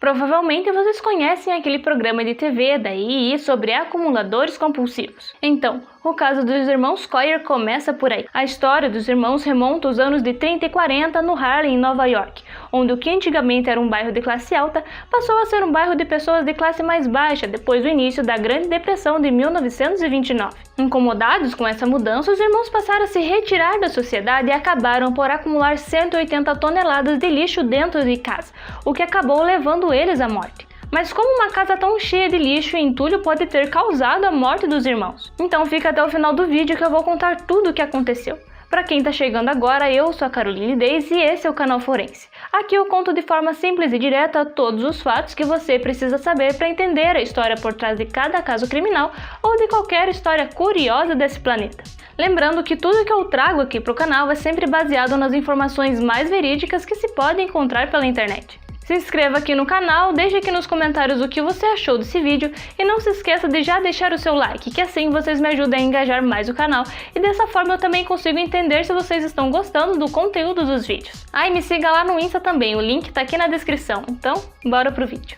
Provavelmente vocês conhecem aquele programa de TV da EE sobre acumuladores compulsivos. Então, o caso dos irmãos Coyer começa por aí. A história dos irmãos remonta aos anos de 30 e 40 no Harlem, em Nova York, onde o que antigamente era um bairro de classe alta passou a ser um bairro de pessoas de classe mais baixa depois do início da Grande Depressão de 1929. Incomodados com essa mudança, os irmãos passaram a se retirar da sociedade e acabaram por acumular 180 toneladas de lixo dentro de casa, o que acabou levando eles à morte. Mas como uma casa tão cheia de lixo e entulho pode ter causado a morte dos irmãos? Então fica até o final do vídeo que eu vou contar tudo o que aconteceu. Para quem está chegando agora, eu sou a Caroline Days e esse é o canal Forense. Aqui eu conto de forma simples e direta todos os fatos que você precisa saber para entender a história por trás de cada caso criminal ou de qualquer história curiosa desse planeta. Lembrando que tudo que eu trago aqui para o canal é sempre baseado nas informações mais verídicas que se podem encontrar pela internet. Se inscreva aqui no canal, deixe aqui nos comentários o que você achou desse vídeo e não se esqueça de já deixar o seu like, que assim vocês me ajudam a engajar mais o canal e dessa forma eu também consigo entender se vocês estão gostando do conteúdo dos vídeos. E me siga lá no Insta também, o link tá aqui na descrição. Então, bora pro vídeo.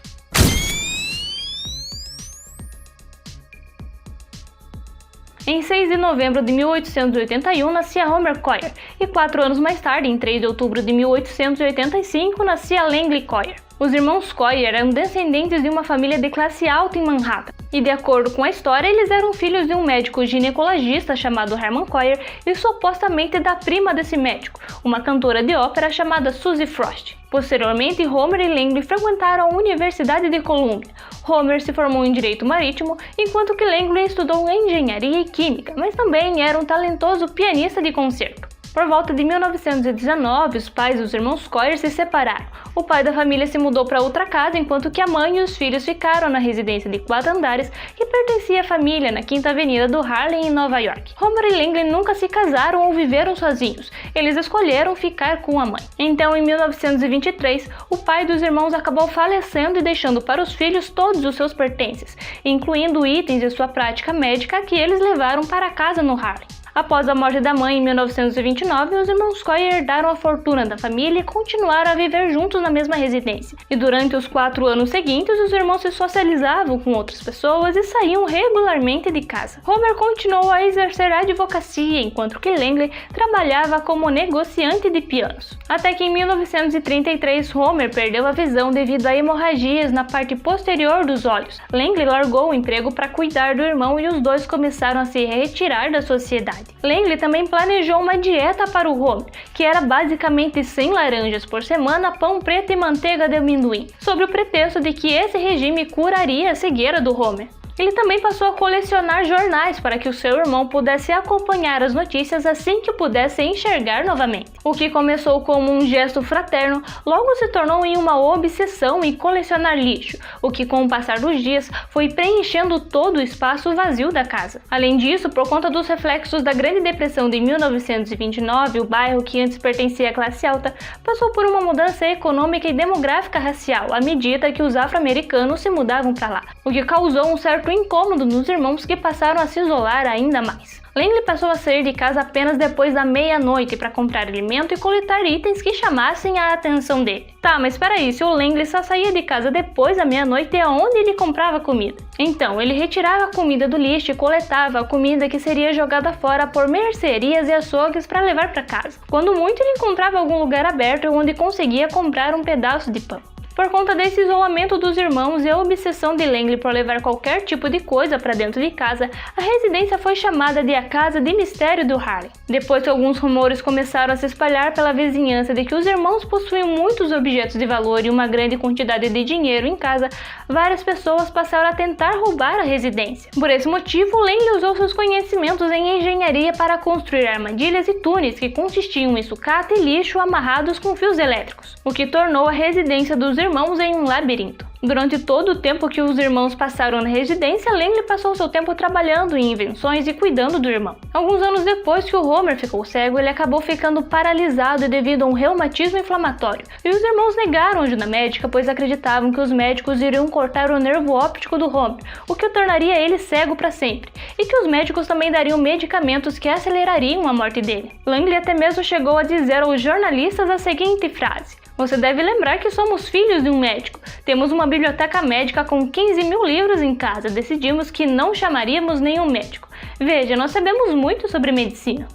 Em 6 de novembro de 1881 nascia Homer Coyer, e 4 anos mais tarde, em 3 de outubro de 1885, nascia Langley Coyer. Os irmãos Coyer eram descendentes de uma família de classe alta em Manhattan, e de acordo com a história, eles eram filhos de um médico ginecologista chamado Herman Coyer e supostamente da prima desse médico, uma cantora de ópera chamada Suzy Frost. Posteriormente, Homer e Langley frequentaram a Universidade de Columbia. Homer se formou em Direito Marítimo, enquanto que Langley estudou Engenharia e Química, mas também era um talentoso pianista de concerto. Por volta de 1919, os pais dos irmãos Coyer se separaram. O pai da família se mudou para outra casa, enquanto que a mãe e os filhos ficaram na residência de 4 andares que pertencia à família na Quinta Avenida do Harlem, em Nova York. Homer e Langley nunca se casaram ou viveram sozinhos. Eles escolheram ficar com a mãe. Então, em 1923, o pai dos irmãos acabou falecendo e deixando para os filhos todos os seus pertences, incluindo itens de sua prática médica que eles levaram para casa no Harlem. Após a morte da mãe em 1929, os irmãos Coyer herdaram a fortuna da família e continuaram a viver juntos na mesma residência. E durante os 4 anos seguintes, os irmãos se socializavam com outras pessoas e saíam regularmente de casa. Homer continuou a exercer a advocacia, enquanto que Langley trabalhava como negociante de pianos. Até que em 1933, Homer perdeu a visão devido a hemorragias na parte posterior dos olhos. Langley largou o emprego para cuidar do irmão e os dois começaram a se retirar da sociedade. Langley também planejou uma dieta para o Homer, que era basicamente 100 laranjas por semana, pão preto e manteiga de amendoim, sob o pretexto de que esse regime curaria a cegueira do Homer. Ele também passou a colecionar jornais para que o seu irmão pudesse acompanhar as notícias assim que pudesse enxergar novamente. O que começou como um gesto fraterno, logo se tornou em uma obsessão em colecionar lixo, o que com o passar dos dias foi preenchendo todo o espaço vazio da casa. Além disso, por conta dos reflexos da Grande Depressão de 1929, o bairro, que antes pertencia à classe alta, passou por uma mudança econômica e demográfica racial à medida que os afro-americanos se mudavam para lá, o que causou um certo incômodo nos irmãos, que passaram a se isolar ainda mais. Langley passou a sair de casa apenas depois da meia-noite para comprar alimento e coletar itens que chamassem a atenção dele. Tá, mas peraí, se o Langley só saía de casa depois da meia-noite, é onde ele comprava comida? Então, ele retirava a comida do lixo e coletava a comida que seria jogada fora por mercearias e açougues para levar para casa. Quando muito, ele encontrava algum lugar aberto onde conseguia comprar um pedaço de pão. Por conta desse isolamento dos irmãos e a obsessão de Langley por levar qualquer tipo de coisa para dentro de casa, a residência foi chamada de a Casa de Mistério do Harlem. Depois que alguns rumores começaram a se espalhar pela vizinhança de que os irmãos possuíam muitos objetos de valor e uma grande quantidade de dinheiro em casa, várias pessoas passaram a tentar roubar a residência. Por esse motivo, Langley usou seus conhecimentos em engenharia para construir armadilhas e túneis que consistiam em sucata e lixo amarrados com fios elétricos, o que tornou a residência dos irmãos em um labirinto. Durante todo o tempo que os irmãos passaram na residência, Langley passou seu tempo trabalhando em invenções e cuidando do irmão. Alguns anos depois que o Homer ficou cego, ele acabou ficando paralisado devido a um reumatismo inflamatório, e os irmãos negaram ajuda médica, pois acreditavam que os médicos iriam cortar o nervo óptico do Homer, o que o tornaria ele cego para sempre, e que os médicos também dariam medicamentos que acelerariam a morte dele. Langley até mesmo chegou a dizer aos jornalistas a seguinte frase: Você deve lembrar que somos filhos de um médico. Temos uma biblioteca médica com 15 mil livros em casa. Decidimos que não chamaríamos nenhum médico. Veja, nós sabemos muito sobre medicina.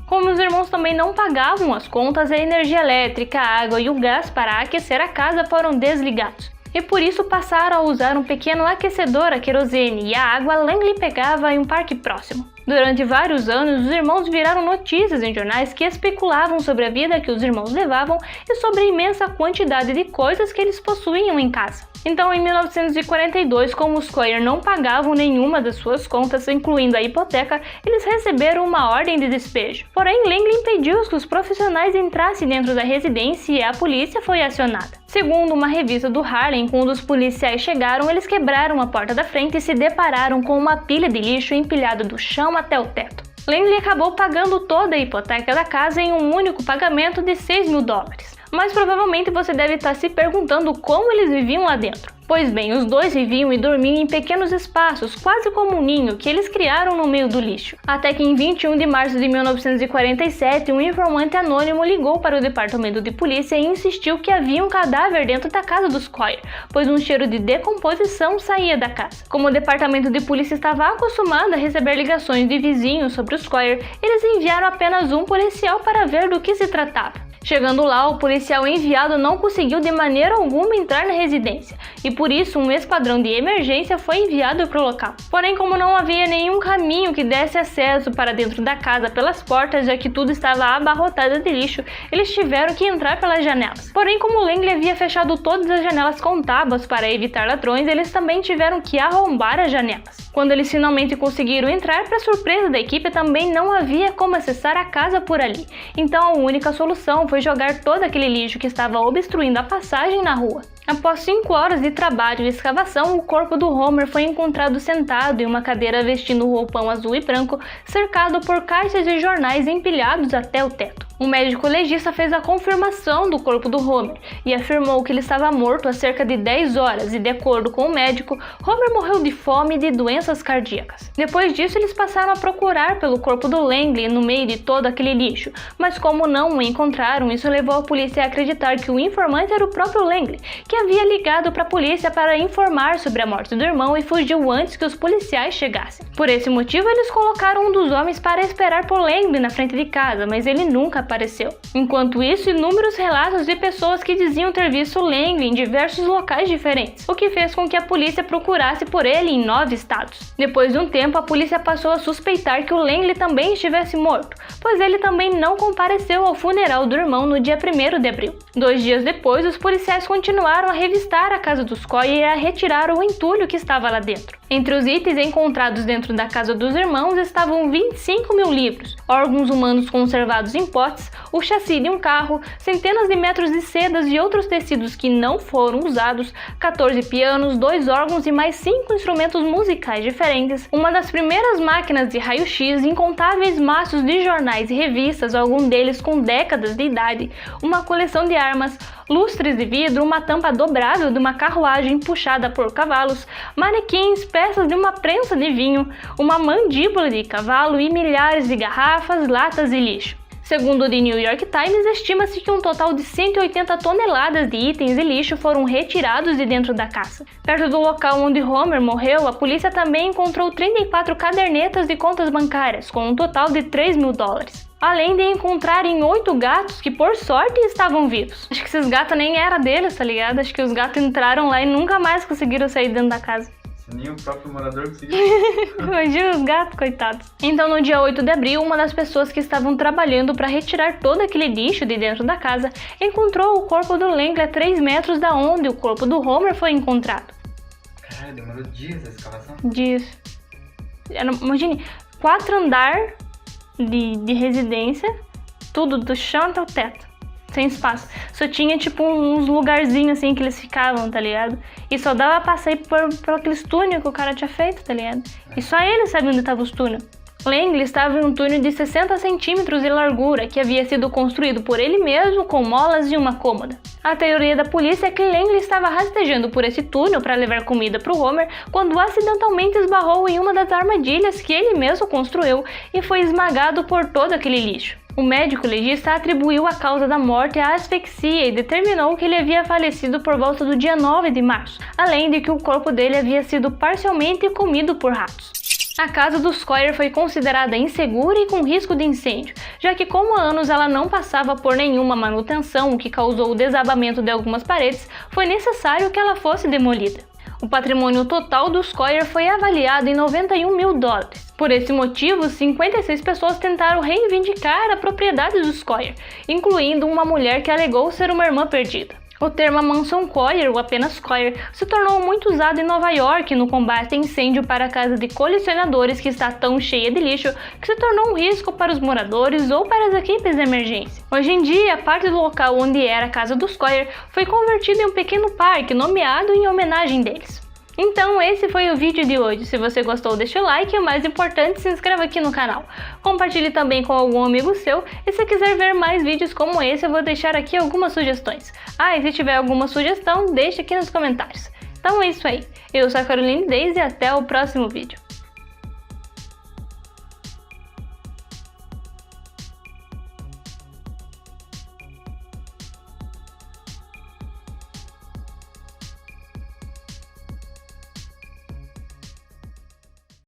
Como os irmãos também não pagavam as contas, a energia elétrica, a água e o gás para aquecer a casa foram desligados. E por isso passaram a usar um pequeno aquecedor a querosene e a água Langley pegava em um parque próximo. Durante vários anos, os irmãos viraram notícias em jornais que especulavam sobre a vida que os irmãos levavam e sobre a imensa quantidade de coisas que eles possuíam em casa. Então, em 1942, como os Coyer não pagavam nenhuma das suas contas, incluindo a hipoteca, eles receberam uma ordem de despejo. Porém, Langley impediu que os profissionais entrassem dentro da residência e a polícia foi acionada. Segundo uma revista do Harlem, quando os policiais chegaram, eles quebraram a porta da frente e se depararam com uma pilha de lixo empilhada do chão até o teto. Langley acabou pagando toda a hipoteca da casa em um único pagamento de $6.000. Mas provavelmente você deve estar se perguntando como eles viviam lá dentro. Pois bem, os dois viviam e dormiam em pequenos espaços, quase como um ninho, que eles criaram no meio do lixo. Até que em 21 de março de 1947, um informante anônimo ligou para o departamento de polícia e insistiu que havia um cadáver dentro da casa dos Coyer, pois um cheiro de decomposição saía da casa. Como o departamento de polícia estava acostumado a receber ligações de vizinhos sobre os Coyer, eles enviaram apenas um policial para ver do que se tratava. Chegando lá, o policial enviado não conseguiu de maneira alguma entrar na residência, e por isso um esquadrão de emergência foi enviado para o local. Porém, como não havia nenhum caminho que desse acesso para dentro da casa pelas portas, já que tudo estava abarrotado de lixo, eles tiveram que entrar pelas janelas. Porém, como Langley havia fechado todas as janelas com tábuas para evitar ladrões, eles também tiveram que arrombar as janelas. Quando eles finalmente conseguiram entrar, para surpresa da equipe, também não havia como acessar a casa por ali. Então a única solução foi jogar todo aquele lixo que estava obstruindo a passagem na rua. Após 5 horas de trabalho e escavação, o corpo do Homer foi encontrado sentado em uma cadeira vestindo um roupão azul e branco, cercado por caixas de jornais empilhados até o teto. O médico legista fez a confirmação do corpo do Homer e afirmou que ele estava morto há cerca de 10 horas e, de acordo com o médico, Homer morreu de fome e de doenças cardíacas. Depois disso, eles passaram a procurar pelo corpo do Langley no meio de todo aquele lixo, mas como não o encontraram, isso levou a polícia a acreditar que o informante era o próprio Langley, que havia ligado para a polícia para informar sobre a morte do irmão e fugiu antes que os policiais chegassem. Por esse motivo, eles colocaram um dos homens para esperar por Langley na frente de casa, mas ele nunca apareceu. Enquanto isso, inúmeros relatos de pessoas que diziam ter visto Langley em diversos locais diferentes, o que fez com que a polícia procurasse por ele em 9 estados. Depois de um tempo, a polícia passou a suspeitar que o Langley também estivesse morto, pois ele também não compareceu ao funeral do irmão no dia 1º de abril. 2 dias depois, os policiais continuaram a revistar a casa dos Coyer e a retirar o entulho que estava lá dentro. Entre os itens encontrados dentro da casa dos irmãos estavam 25 mil livros, órgãos humanos conservados em potes, o chassi de um carro, centenas de metros de sedas e outros tecidos que não foram usados, 14 pianos, 2 órgãos e mais 5 instrumentos musicais diferentes, uma das primeiras máquinas de raio-x, incontáveis maços de jornais e revistas, alguns deles com décadas de idade, uma coleção de armas, lustres de vidro, uma tampa dobrável de uma carruagem puxada por cavalos, manequins, peças de uma prensa de vinho, uma mandíbula de cavalo e milhares de garrafas, latas e lixo. Segundo o The New York Times, estima-se que um total de 180 toneladas de itens e lixo foram retirados de dentro da casa. Perto do local onde Homer morreu, a polícia também encontrou 34 cadernetas de contas bancárias, com um total de $3.000. Além de encontrarem 8 gatos que, por sorte, estavam vivos. Acho que esses gatos nem era deles, tá ligado? Acho que os gatos entraram lá e nunca mais conseguiram sair dentro da casa. Nem o próprio morador conseguiu. Imagina os gatos, coitados. Então, no dia 8 de abril, uma das pessoas que estavam trabalhando para retirar todo aquele lixo de dentro da casa encontrou o corpo do Langley a 3 metros da onde o corpo do Homer foi encontrado. Caralho, demorou dias a escavação? Dias. Imagine, 4 andares de residência, tudo do chão até o teto, sem espaço. Só tinha tipo uns lugarzinhos assim que eles ficavam, tá ligado? E só dava pra sair por aqueles túneis que o cara tinha feito, tá ligado? E só ele sabia onde tava os túneis. Langley estava em um túnel de 60 centímetros de largura que havia sido construído por ele mesmo com molas e uma cômoda. A teoria da polícia é que Langley estava rastejando por esse túnel para levar comida para o Homer quando acidentalmente esbarrou em uma das armadilhas que ele mesmo construiu e foi esmagado por todo aquele lixo. O médico legista atribuiu a causa da morte à asfixia e determinou que ele havia falecido por volta do dia 9 de março, além de que o corpo dele havia sido parcialmente comido por ratos. A casa dos Squire foi considerada insegura e com risco de incêndio, já que como há anos ela não passava por nenhuma manutenção, o que causou o desabamento de algumas paredes, foi necessário que ela fosse demolida. O patrimônio total dos Squire foi avaliado em $91 mil. Por esse motivo, 56 pessoas tentaram reivindicar a propriedade dos Squire, incluindo uma mulher que alegou ser uma irmã perdida. O termo Mansão Squire, ou apenas Squire, se tornou muito usado em Nova York no combate a incêndio para a casa de colecionadores que está tão cheia de lixo que se tornou um risco para os moradores ou para as equipes de emergência. Hoje em dia, parte do local onde era a casa dos Squire foi convertida em um pequeno parque nomeado em homenagem deles. Então esse foi o vídeo de hoje. Se você gostou, deixa o like e o mais importante, se inscreva aqui no canal. Compartilhe também com algum amigo seu e se quiser ver mais vídeos como esse, eu vou deixar aqui algumas sugestões. E se tiver alguma sugestão, deixe aqui nos comentários. Então é isso aí. Eu sou a Caroline Daisy e até o próximo vídeo.